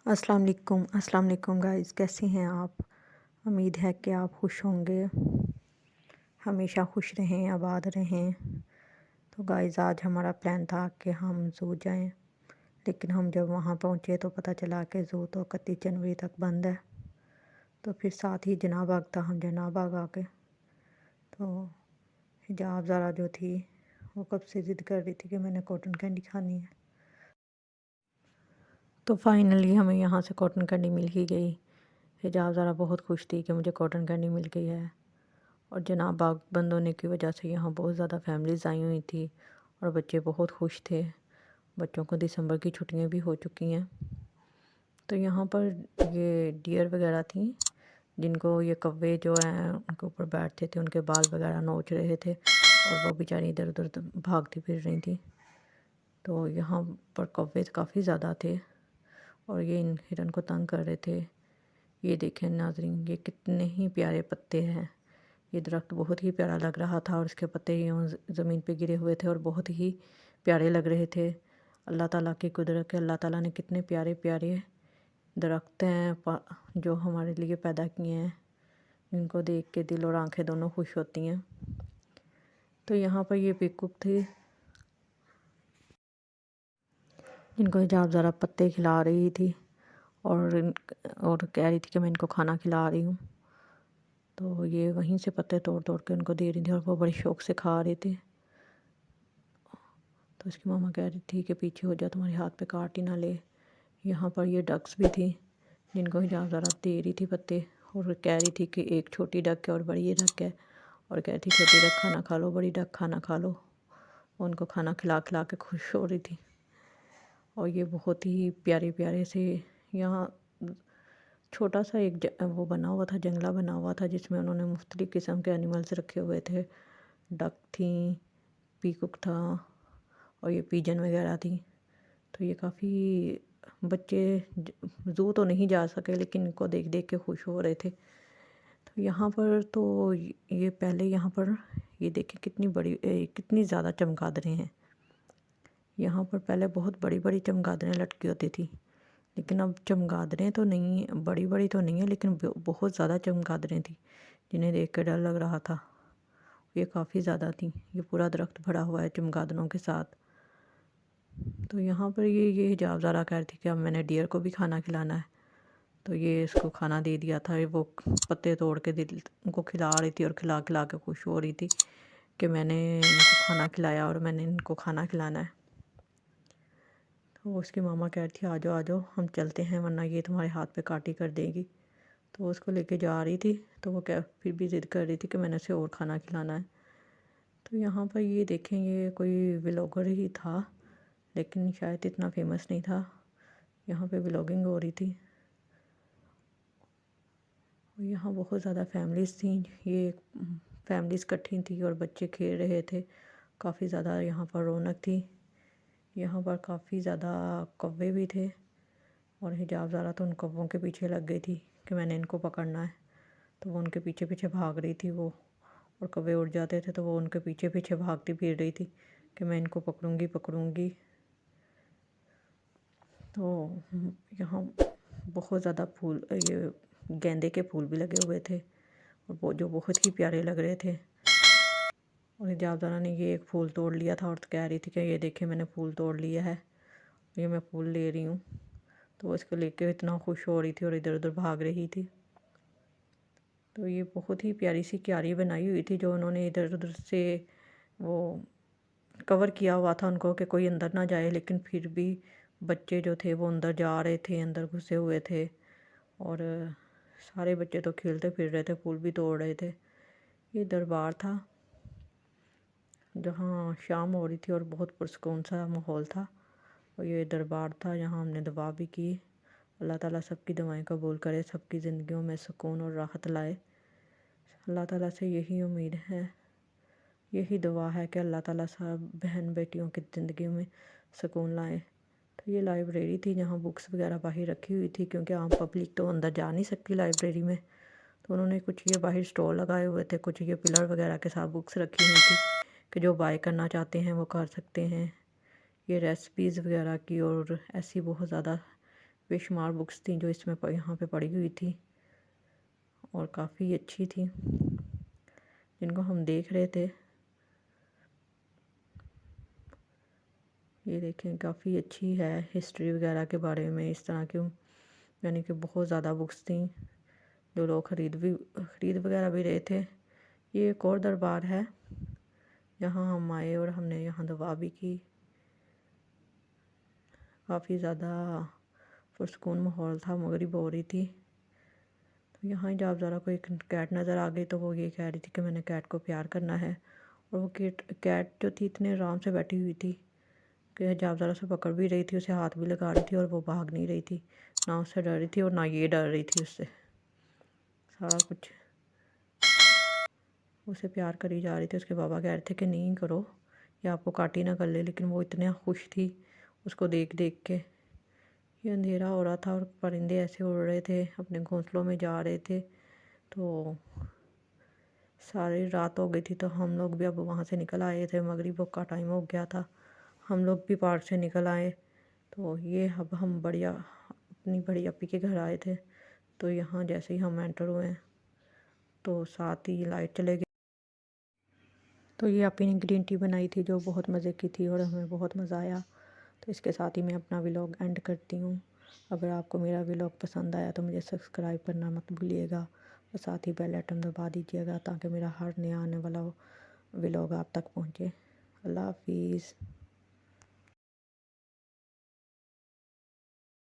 अस्सलाम वालेकुम गाइस, कैसे हैं आप। उम्मीद है कि आप खुश होंगे, हमेशा खुश रहें, आबाद रहें। तो गाइस आज हमारा प्लान था कि हम ज़ू जाएं, लेकिन हम जब वहां पहुंचे तो पता चला कि ज़ू तो 31 जनवरी तक बंद है। तो फिर साथ ही जनाब बाग था, हम जनाब बाग आ गए। तो हिजाब ज़रा जो थी वो कब से ज़िद कर रही थी कि मैंने कॉटन कैंडी खानी है। तो फाइनली हमें यहाँ से कॉटन कैंडी मिल ही गई। हिजाब ज़रा बहुत खुश थी कि मुझे कॉटन कैंडी मिल गई है। और जनाब बाग बंद होने की वजह से यहाँ बहुत ज़्यादा फैमिलीज़ आई हुई थी और बच्चे बहुत खुश थे। बच्चों को दिसंबर की छुट्टियाँ भी हो चुकी हैं। तो यहाँ पर ये डियर वगैरह थी, जिनको ये कौवे जो हैं उनके ऊपर बैठते थे, उनके बाल वगैरह नोच रहे थे और वो बेचारी इधर उधर भागती फिर रही थी। तो यहाँ पर कौवे काफ़ी ज़्यादा थे और ये इन हिरन को तंग कर रहे थे। ये देखें नाज़रीन, ये कितने ही प्यारे पत्ते हैं। ये दरख्त बहुत ही प्यारा लग रहा था और इसके पत्ते यूँ ज़मीन पे गिरे हुए थे और बहुत ही प्यारे लग रहे थे। अल्लाह ताला की कुदरत है, अल्लाह ताला ने कितने प्यारे प्यारे दरख्त हैं जो हमारे लिए पैदा किए हैं। इनको देख के दिल और आंखें दोनों खुश होती हैं। तो यहाँ पर ये पीकॉक थी, जिनको हिजाब ज़रा पत्ते खिला रही थी और कह रही थी कि मैं इनको खाना खिला रही हूँ। तो ये वहीं से पत्ते तोड़ तोड़ के उनको दे रही थी और वो बड़े शौक़ से खा रहे थे। तो उसकी मामा कह रही थी कि पीछे हो जा, तुम्हारे हाथ पे काट ही ना ले। यहाँ पर ये डक्स भी थी, जिनको हिजाब ज़रा दे रही थी पत्ते और कह रही थी कि एक छोटी डक है और बड़ी ये डक है। और कह रही थी छोटी डक खाना खा लो, बड़ी डक खाना खा लो। उनको खाना खिला खिला के खुश हो रही थी। और ये बहुत ही प्यारे प्यारे से यहाँ छोटा सा एक वो बना हुआ था, जंगला बना हुआ था, जिसमें उन्होंने मुख्तलिफ़ किस्म के एनिमल्स रखे हुए थे। डक थी, पीकॉक था और ये पिजन वगैरह थी। तो ये काफ़ी बच्चे ज़ू तो नहीं जा सके, लेकिन इनको देख देख के खुश हो रहे थे। तो यहाँ पर तो ये पहले यहाँ पर ये देखें कितनी बड़ी कितनी ज़्यादा चमगादड़ें हैं। यहाँ पर पहले बहुत बड़ी बड़ी चमगादड़ें लटकी होती थी, लेकिन अब चमगादड़ें तो नहीं, बड़ी बड़ी तो नहीं है, लेकिन बहुत ज़्यादा चमगादड़ें थी जिन्हें देख कर डर लग रहा था। ये काफ़ी ज़्यादा थी। ये पूरा दरख्त भरा हुआ है चमगादड़ों के साथ। तो यहाँ पर ये हिजाब ज़रा कह रही थी कि अब मैंने डियर को भी खाना खिलाना है। तो ये इसको खाना दे दिया था। वो पत्ते तोड़ के दिल उनको खिला रही थी और खिला खिला के खुश हो रही थी कि मैंने इनको खाना खिलाया और मैंने इनको खाना खिलाना है। तो उसकी मामा कह रही थी आ जाओ हम चलते हैं, वरना ये तुम्हारे हाथ पे काटी कर देगी। तो उसको लेके जा रही थी, तो वो फिर भी ज़िद कर रही थी कि मैंने उसे और खाना खिलाना है। तो यहाँ पर ये देखें, ये कोई व्लॉगर ही था, लेकिन शायद इतना फेमस नहीं था। यहाँ पे व्लॉगिंग हो रही थी और यहाँ बहुत ज़्यादा फैमिलीज़ थी। ये फैमिलीज़ इकट्ठी थी और बच्चे खेल रहे थे। काफ़ी ज़्यादा यहाँ पर रौनक थी। यहाँ पर काफ़ी ज़्यादा कौवे भी थे और हिजाब ज़रा तो उन कौवों के पीछे लग गई थी कि मैंने इनको पकड़ना है। तो वो उनके पीछे पीछे भाग रही थी वो, और कौवे उड़ जाते थे तो वो उनके पीछे पीछे भागती फिर रही थी कि मैं इनको पकड़ूंगी पकड़ूंगी। तो यहाँ बहुत ज़्यादा फूल, ये गेंदे के फूल भी लगे हुए थे और वो जो बहुत ही प्यारे लग रहे थे। और हिजाब ज़रा ने ये एक फूल तोड़ लिया था और कह रही थी कि ये देखे मैंने फूल तोड़ लिया है, ये मैं फूल ले रही हूँ। तो वो इसको लेके इतना खुश हो रही थी और इधर उधर भाग रही थी। तो ये बहुत ही प्यारी सी क्यारी बनाई हुई थी जो उन्होंने इधर उधर से वो कवर किया हुआ था उनको कि कोई अंदर ना जाए, लेकिन फिर भी बच्चे जो थे वो अंदर जा रहे थे, अंदर घुसे हुए थे। और सारे बच्चे तो खेलते फिर रहे थे, फूल भी तोड़ रहे थे। ये दरबार था जहाँ शाम हो रही थी और बहुत पुरसकून सा माहौल था। और ये दरबार था, यहाँ हमने दुआ भी की। अल्लाह ताला सबकी दुआएं कबूल करे, सबकी ज़िंदगियों में सुकून और राहत लाए। अल्लाह ताला से यही उम्मीद है, यही दुआ है कि अल्लाह ताला सब बहन बेटियों की ज़िंदगी में सुकून लाए। तो ये लाइब्रेरी थी जहाँ बुक्स वगैरह बाहर रखी हुई थी, क्योंकि आम पब्लिक तो अंदर जा नहीं सकती लाइब्रेरी में। तो उन्होंने कुछ ये बाहर स्टॉल लगाए हुए थे, कुछ ये पिलर वगैरह के साथ बुक्स रखी हुई थी कि जो बाय करना चाहते हैं वो कर सकते हैं। ये रेसिपीज़ वगैरह की और ऐसी बहुत ज़्यादा بے شمار بکس تھیں جو اس میں یہاں پہ پڑی ہوئی تھی اور کافی اچھی تھی جن کو ہم دیکھ رہے تھے. یہ دیکھیں کافی اچھی ہے ہسٹری وغیرہ کے بارے میں اس طرح کی، یعنی کہ بہت زیادہ بکس تھیں جو لوگ خرید وغیرہ بھی رہے تھے. یہ ایک اور دربار ہے جہاں ہم آئے اور ہم نے یہاں دعا بھی کی. کافی زیادہ پرسکون ماحول تھا، مغرب ہو رہی تھی. تو یہاں جب ذرا کوئی کیٹ نظر آ گئی تو وہ یہ کہہ رہی تھی کہ میں نے کیٹ کو پیار کرنا ہے، اور وہ کیٹ جو تھی اتنے آرام سے بیٹھی ہوئی تھی کہ جب ذرا سے پکڑ بھی رہی تھی، اسے ہاتھ بھی لگا رہی تھی اور وہ بھاگ نہیں رہی تھی، نہ اس سے ڈر رہی تھی اور نہ یہ ڈر رہی تھی اس سے. سارا کچھ اسے پیار کری جا رہی تھی. اس کے بابا کہہ رہے تھے کہ نہیں کرو، یہ آپ کو کاٹی نہ کر لے، لیکن وہ اتنا خوش تھی اس کو دیکھ کے. یہ اندھیرا ہو رہا تھا اور پرندے ایسے اڑ رہے تھے، اپنے گھونسلوں میں جا رہے تھے. تو ساری رات ہو گئی تھی تو ہم لوگ بھی اب وہاں سے نکل آئے تھے، مغرب کا ٹائم ہو گیا تھا. ہم لوگ بھی پارک سے نکل آئے. تو یہ اب ہم اپنی بڑی اپی کے گھر آئے تھے. تو یہاں جیسے ہی ہم انٹر ہوئے تو ساتھ ہی لائٹ چلے گئی. تو یہ اپی نے گرین ٹی بنائی تھی جو بہت مزے کی تھی اور ہمیں بہت مزہ آیا. تو اس کے ساتھ ہی میں اپنا ولاگ اینڈ کرتی ہوں. اگر آپ کو میرا ولاگ پسند آیا تو مجھے سبسکرائب کرنا مت بھولیے گا اور ساتھ ہی بیل آئٹن دبا دیجیے گا تاکہ میرا ہر نیا آنے والا ولاگ آپ تک پہنچے. اللہ حافظ.